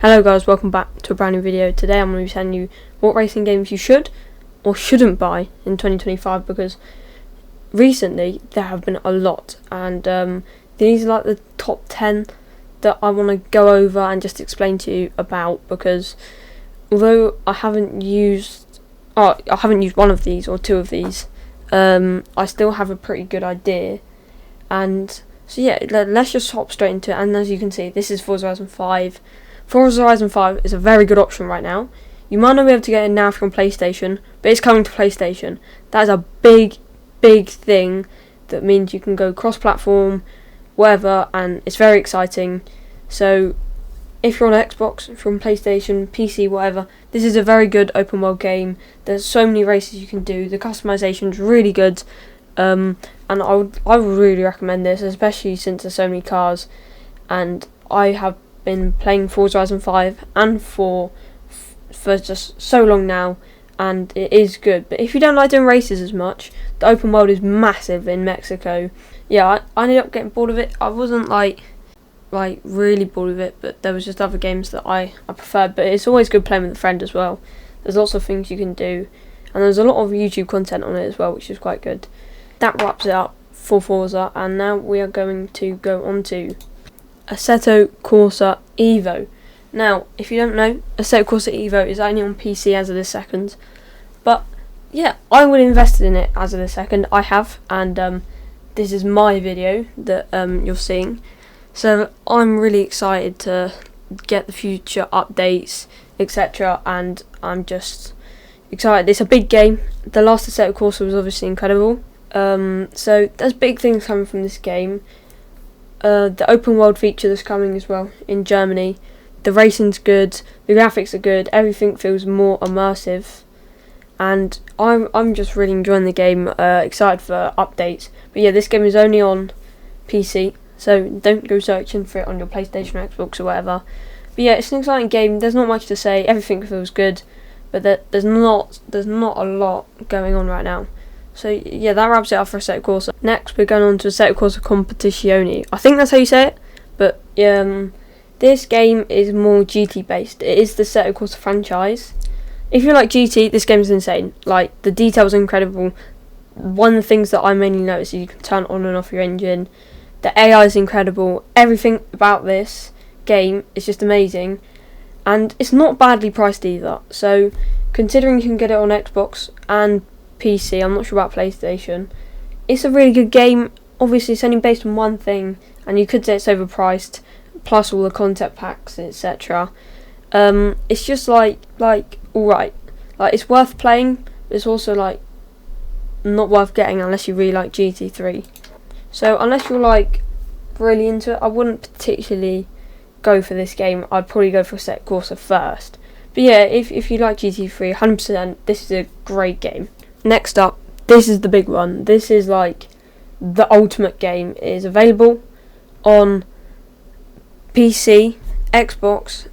Hello guys, welcome back to a brand new video. Today I'm going to be telling you what racing games you should or shouldn't buy in 2025, because recently there have been a lot, and these are like the top 10 that I want to go over and just explain to you about, because although I haven't used one of these or two of these, I still have a pretty good idea. And so yeah, let's just hop straight into it. And as you can see, this is Forza Horizon 5. Forza Horizon 5 is a very good option right now. You might not be able to get it now from PlayStation, but it's coming to PlayStation. That is a big thing. That means you can go cross-platform, whatever, and it's very exciting. So if you're on Xbox, if you're on PlayStation, PC, whatever, this is a very good open world game. There's so many races you can do. The customization's really good, and I would really recommend this, especially since there's so many cars. And I have been playing Forza Horizon 5 and 4 for just so long now, and it is good. But if you don't like doing races as much, the open world is massive in Mexico. Yeah, I ended up getting bored of it. I wasn't like really bored of it, but there was just other games that I preferred. But it's always good playing with a friend as well. There's lots of things you can do, and there's a lot of YouTube content on it as well, which is quite good. That wraps it up for Forza, and now we are going to go on to Assetto Corsa Evo. Now, if you don't know, Assetto Corsa Evo is only on PC as of this second, but yeah, I would invest in it as of this second. I have, and this is my video that you're seeing. So I'm really excited to get the future updates, etc. And I'm just excited. It's a big game. The last Assetto Corsa was obviously incredible. So there's big things coming from this game. The open world feature that's coming as well in Germany. The racing's good, the graphics are good, everything feels more immersive, and I'm just really enjoying the game. Excited for updates. But yeah, this game is only on PC, so don't go searching for it on your PlayStation or Xbox or whatever. But yeah, it's an exciting game. There's not much to say. Everything feels good, but there's not a lot going on right now. So yeah, that wraps it up for Assetto Corsa. Next, we're going on to Assetto Corsa Competizione. I think that's how you say it, but this game is more GT based. It is the Assetto Corsa franchise. If you like GT, this game is insane. Like, the details are incredible. One of the things that I mainly notice is you can turn on and off your engine. The AI is incredible. Everything about this game is just amazing, and it's not badly priced either. So considering you can get it on Xbox and PC, I'm not sure about PlayStation, it's a really good game. Obviously it's only based on one thing, and you could say it's overpriced, plus all the content packs, etc. It's just like alright, like it's worth playing, but it's also like not worth getting unless you really like GT3. So unless you're like really into it, I wouldn't particularly go for this game. I'd probably go for Assetto Corsa first. But yeah, if you like GT3, 100%, this is a great game. Next up, this is the big one. This is like the ultimate game. It is available on PC, Xbox,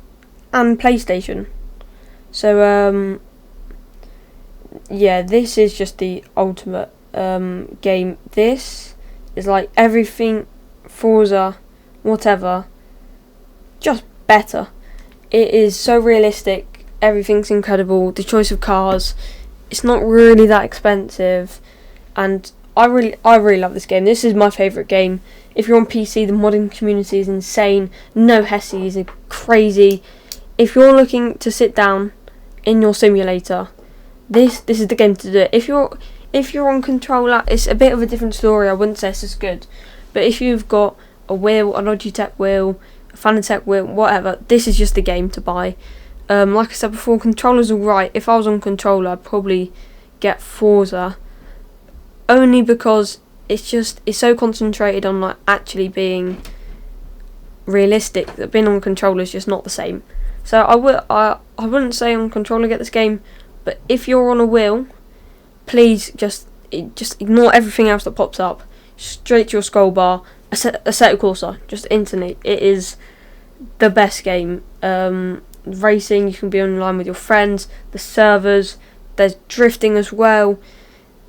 and PlayStation. So yeah, this is just the ultimate game. This is like everything Forza, whatever, just better. It is so realistic. Everything's incredible. The choice of cars, it's not really that expensive, and I really love this game. This is my favourite game. If you're on PC, the modding community is insane. No Hessies are crazy. If you're looking to sit down in your simulator, this is the game to do it. If you're on controller, it's a bit of a different story. I wouldn't say it's as good. But if you've got a wheel, a Logitech wheel, a Fanatec wheel, whatever, this is just the game to buy. Like I said before, controller's alright. If I was on controller, I'd probably get Forza, only because it's so concentrated on like actually being realistic that being on controller is just not the same. So I wouldn't say on controller get this game, but if you're on a wheel, please just ignore everything else that pops up. Straight to your scroll bar, Assetto Corsa, just instantly. It is the best game. Racing, you can be online with your friends, the servers, there's drifting as well.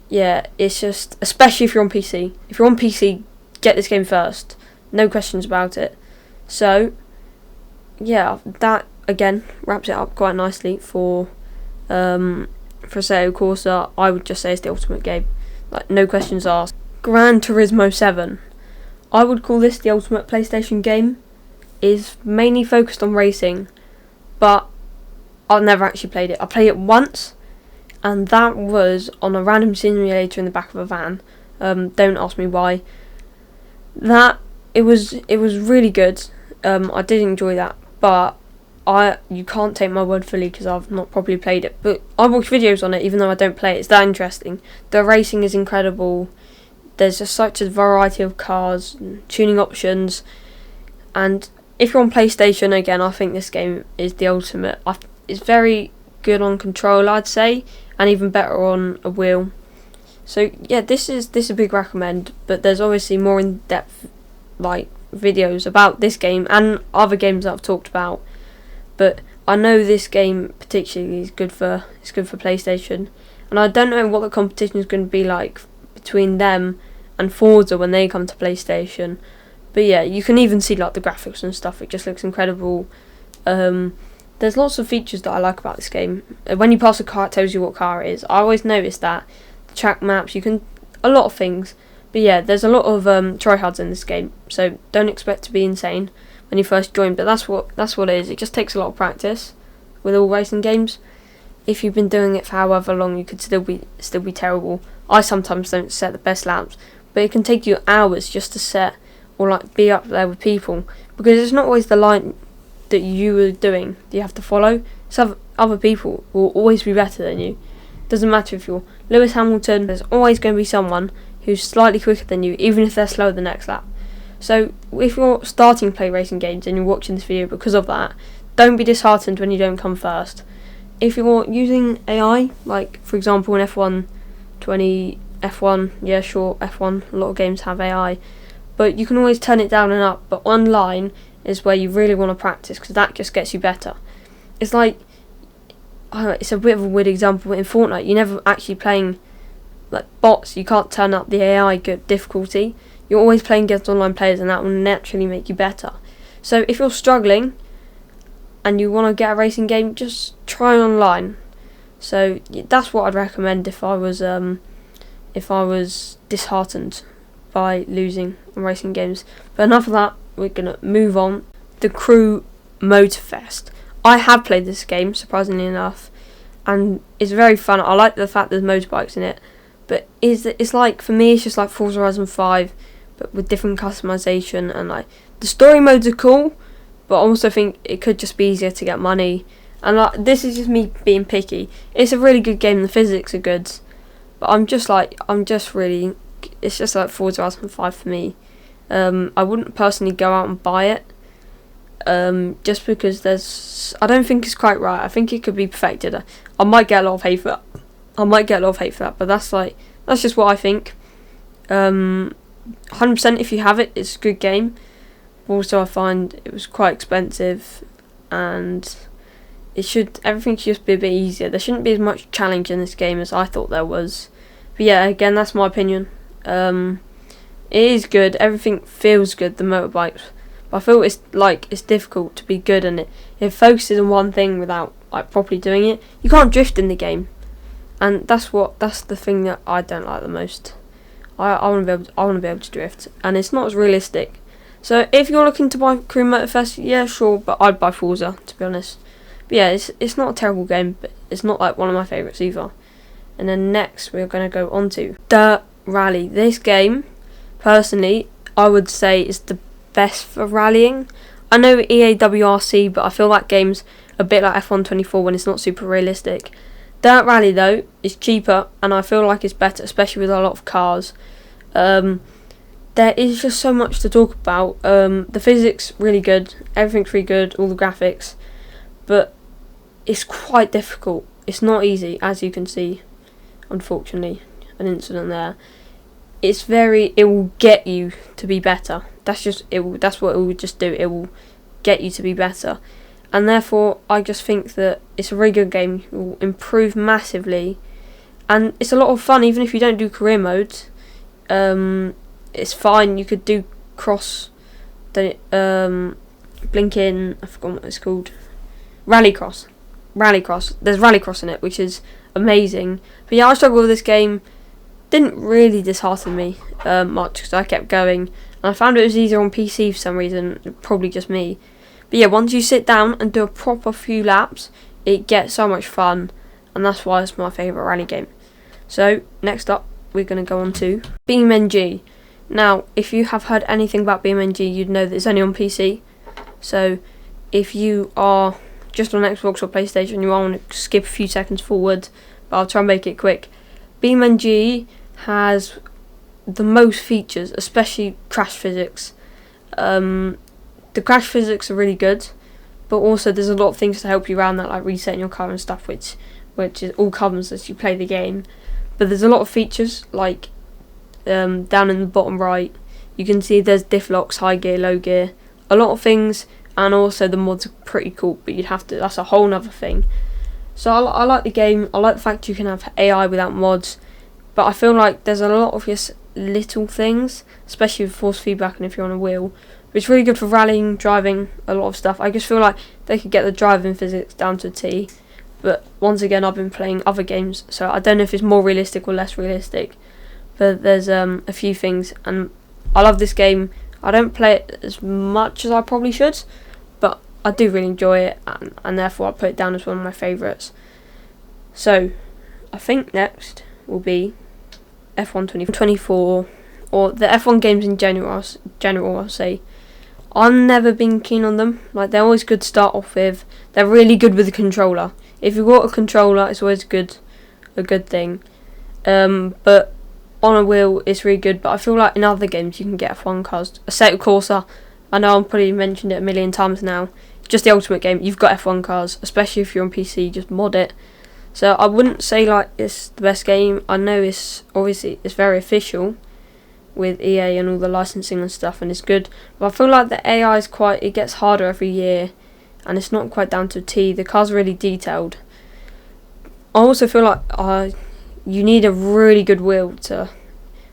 Yeah, it's just, especially if you're on PC. If you're on PC, get this game first. No questions about it. So, yeah, that again wraps it up quite nicely for Assetto Corsa. I would just say it's the ultimate game, like no questions asked. Gran Turismo 7. I would call this the ultimate PlayStation game. Is mainly focused on racing, but I've never actually played it. I played it once, and that was on a random simulator in the back of a van. Don't ask me why. It was really good. I did enjoy that, but you can't take my word fully because I've not properly played it. But I watch videos on it, even though I don't play it. It's that interesting. The racing is incredible. There's just such a variety of cars, and tuning options, and if you're on PlayStation, again, I think this game is the ultimate. It's very good on control, I'd say, and even better on a wheel. So yeah, this is a big recommend. But there's obviously more in-depth like videos about this game and other games that I've talked about. But I know this game particularly is good for PlayStation, and I don't know what the competition is going to be like between them and Forza when they come to PlayStation. But yeah, you can even see like the graphics and stuff. It just looks incredible. There's lots of features that I like about this game. When you pass a car, it tells you what car it is. I always notice that. The track maps, a lot of things. But yeah, there's a lot of tryhards in this game, so don't expect to be insane when you first join. But that's what it is. It just takes a lot of practice with all racing games. If you've been doing it for however long, you could still be terrible. I sometimes don't set the best laps, but it can take you hours just to set or like be up there with people, because it's not always the line that you were doing that you have to follow. So other people will always be better than you. Doesn't matter if you're Lewis Hamilton, there's always going to be someone who's slightly quicker than you, even if they're slower the next lap. So if you're starting to play racing games and you're watching this video because of that, don't be disheartened when you don't come first. If you're using AI, like for example in F1, yeah sure, F1, a lot of games have AI, but you can always turn it down and up. But online is where you really want to practice, because that just gets you better. It's like, it's a bit of a weird example, but in Fortnite you're never actually playing like bots. You can't turn up the AI difficulty. You're always playing against online players, and that will naturally make you better. So if you're struggling and you want to get a racing game, just try online. So that's what I'd recommend if I was disheartened by losing on racing games. But enough of that, we're gonna move on. The Crew Motorfest. I have played this game, surprisingly enough, and it's very fun. I like the fact there's motorbikes in it, but it's like, for me, it's just like Forza Horizon 5, but with different customization, and like the story modes are cool, but I also think it could just be easier to get money. And like, this is just me being picky. It's a really good game. The physics are good, but it's just like Forza Horizon 5 for me. I wouldn't personally go out and buy it, just because I don't think it's quite right. I think it could be perfected. I might get a lot of hate for that. But that's just what I think. 100% if you have it, it's a good game. Also, I find it was quite expensive, and everything should just be a bit easier. There shouldn't be as much challenge in this game as I thought there was. But yeah, again, that's my opinion. It is good. Everything feels good. The motorbikes, but I feel it's difficult to be good, and it focuses on one thing without like properly doing it. You can't drift in the game, and that's the thing that I don't like the most. I want to be able to drift, and it's not as realistic. So if you're looking to buy Crew Motorfest, yeah, sure, but I'd buy Forza, to be honest. But yeah, it's not a terrible game, but it's not like one of my favourites either. And then next, we're going to go on to Dirt Rally. This game, personally, I would say is the best for rallying. I know EAWRC, but I feel that game's a bit like F1 24 when it's not super realistic. Dirt Rally, though, is cheaper, and I feel like it's better, especially with a lot of cars. There is just so much to talk about. The physics, really good. Everything's really good, all the graphics. But it's quite difficult. It's not easy, as you can see, unfortunately. An incident there. It will get you to be better. That's what it will just do. It will get you to be better. And therefore, I just think that it's a really good game. It will improve massively. And it's a lot of fun, even if you don't do career modes. It's fine. You could do cross, blinking, I forgot what it's called. Rallycross. There's Rallycross in it, which is amazing. But yeah, I struggled with this game. Didn't really dishearten me much because I kept going. And I found it was easier on PC for some reason. Probably just me. But yeah, once you sit down and do a proper few laps, it gets so much fun. And that's why it's my favourite rally game. So, next up, we're going to go on to BeamNG. Now, if you have heard anything about BeamNG, you'd know that it's only on PC. So, if you are just on Xbox or PlayStation, you want to skip a few seconds forward, but I'll try and make it quick. BeamNG has the most features, especially crash physics. The crash physics are really good, but also there's a lot of things to help you around that, like resetting your car and stuff, which is all comes as you play the game. But there's a lot of features, like down in the bottom right, you can see there's diff locks, high gear, low gear, a lot of things, and also the mods are pretty cool, but that's a whole nother thing. So I like the game. I like the fact you can have AI without mods, but I feel like there's a lot of just little things, especially with force feedback and if you're on a wheel. It's really good for rallying, driving, a lot of stuff. I just feel like they could get the driving physics down to a T. But once again, I've been playing other games, so I don't know if it's more realistic or less realistic. But there's a few things, and I love this game. I don't play it as much as I probably should, but I do really enjoy it, and therefore I put it down as one of my favourites. So, I think next will be F1 2024, or the F1 games in general, I'll say. I've never been keen on them. Like, they're always good to start off with. They're really good with the controller. If you've got a controller, it's always a good thing. But on a wheel, it's really good. But I feel like in other games, you can get F1 cars. Assetto Corsa, I know I've probably mentioned it a million times now. Just the ultimate game. You've got F1 cars, especially if you're on PC. Just mod it. So I wouldn't say like it's the best game. I know it's very official with EA and all the licensing and stuff, and it's good. But I feel like the AI is it gets harder every year, and it's not quite down to a T. The car's really detailed. I also feel like you need a really good wheel to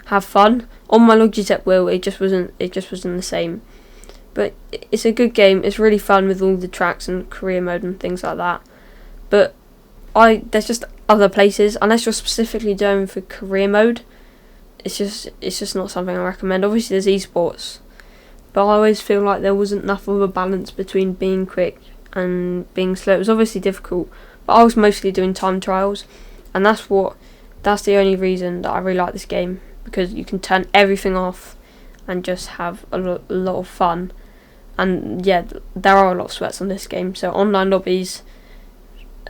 have fun. On my Logitech wheel, it just wasn't the same. But it's a good game. It's really fun with all the tracks and career mode and things like that. But there's just other places, unless you're specifically doing for career mode. It's just not something I recommend. Obviously there's esports, but I always feel like there wasn't enough of a balance between being quick and being slow. It was obviously difficult, but I was mostly doing time trials, and that's the only reason that I really like this game, because you can turn everything off and just have a lot of fun. And yeah, there are a lot of sweats on this game, so online lobbies,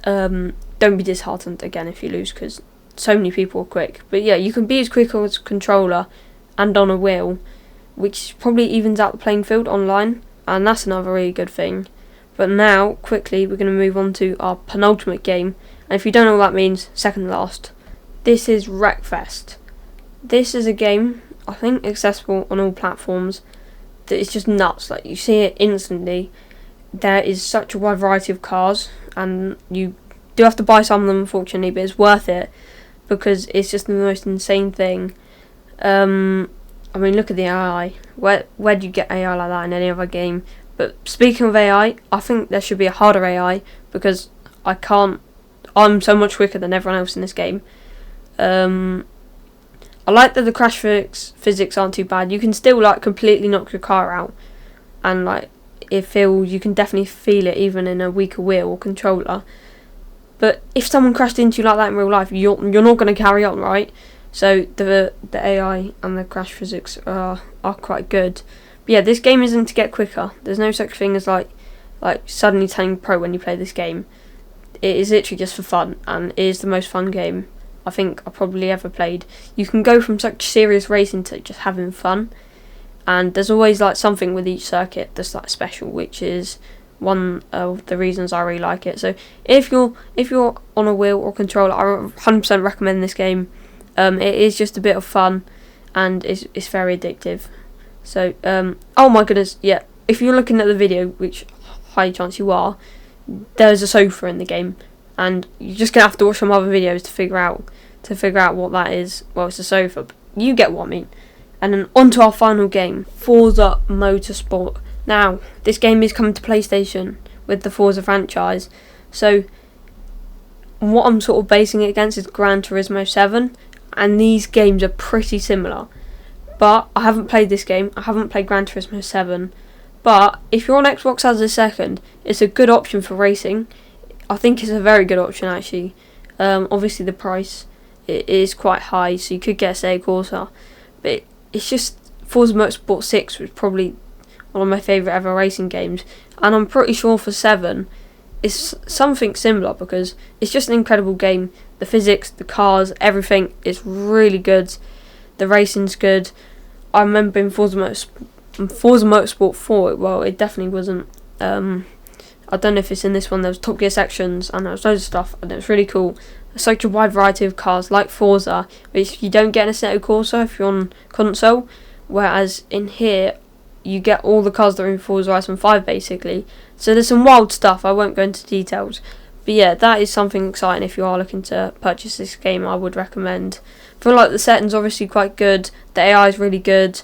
don't be disheartened again if you lose, because so many people are quick. But yeah, you can be as quick as a controller and on a wheel, which probably evens out the playing field online, and that's another really good thing. But now, quickly, we're going to move on to our penultimate game, and if you don't know what that means, second last. This is Wreckfest. This is a game, I think, accessible on all platforms, that is just nuts. Like, you see it instantly. There is such a wide variety of cars, and you do have to buy some of them, unfortunately, but it's worth it, because it's just the most insane thing. I mean, look at the AI. Where do you get AI like that in any other game? But speaking of AI, I think there should be a harder AI, because I'm so much quicker than everyone else in this game. I like that the crash physics aren't too bad. You can still like completely knock your car out, and like you can definitely feel it even in a weaker wheel or controller. But if someone crashed into you like that in real life, you're not going to carry on, right? So the AI and the crash physics are quite good. But yeah, this game isn't to get quicker. There's no such thing as like suddenly turning pro when you play this game. It is literally just for fun, and it is the most fun game I think I probably ever played. You can go from such serious racing to just having fun, and there's always like something with each circuit that's like special, which is one of the reasons I really like it. So if you're on a wheel or controller, I 100% recommend this game. It is just a bit of fun, and it's very addictive. So oh my goodness, yeah, if you're looking at the video, which high chance you are, there's a sofa in the game, and you're just gonna have to watch some other videos to figure out what that is. Well, it's a sofa, but you get what I mean. And then on to our final game, Forza Motorsport. Now, this game is coming to PlayStation, with the Forza franchise. So what I'm sort of basing it against is Gran Turismo 7, and these games are pretty similar. But I haven't played this game. I haven't played Gran Turismo 7. But if you're on Xbox as a second, it's a good option for racing. I think it's a very good option actually. Obviously the price it is quite high, so you could get a Assetto Corsa. But it's just Forza Motorsport 6 was probably one of my favourite ever racing games. And I'm pretty sure for 7, it's something similar because it's just an incredible game. The physics, the cars, everything is really good. The racing's good. I remember in Forza Motorsport 4, well, it definitely wasn't. I don't know if it's in this one. There was Top Gear sections and there was loads of stuff, and it was really cool. There's such a wide variety of cars like Forza, which you don't get in Assetto Corsa if you're on console. Whereas in here, you get all the cars that are in Forza Horizon 5 basically. So there's some wild stuff. I won't go into details. But yeah, that is something exciting. If you are looking to purchase this game, I would recommend. I feel like the setting's obviously quite good. The AI is really good.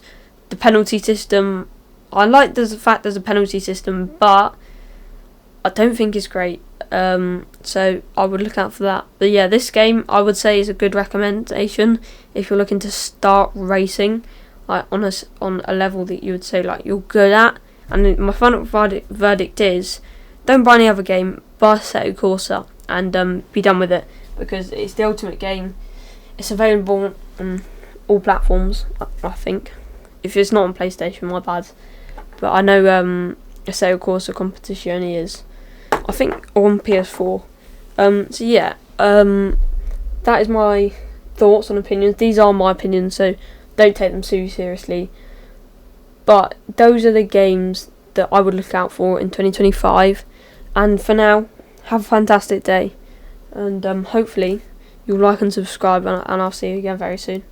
The penalty system, I like the fact there's a penalty system, but I don't think it's great. So I would look out for that. But yeah, this game I would say is a good recommendation if you're looking to start racing, like on a level that you would say like you're good at. And my final verdict is, don't buy any other game, buy Assetto Corsa and be done with it, because it's the ultimate game. It's available on all platforms, I think. If it's not on PlayStation, my bad. But I know Assetto Corsa Competizione is, I think, on PS4. So yeah, that is my thoughts and opinions. These are my opinions, so don't take them too seriously. But those are the games that I would look out for in 2025. And for now, have a fantastic day. And hopefully you'll like and subscribe, and I'll see you again very soon.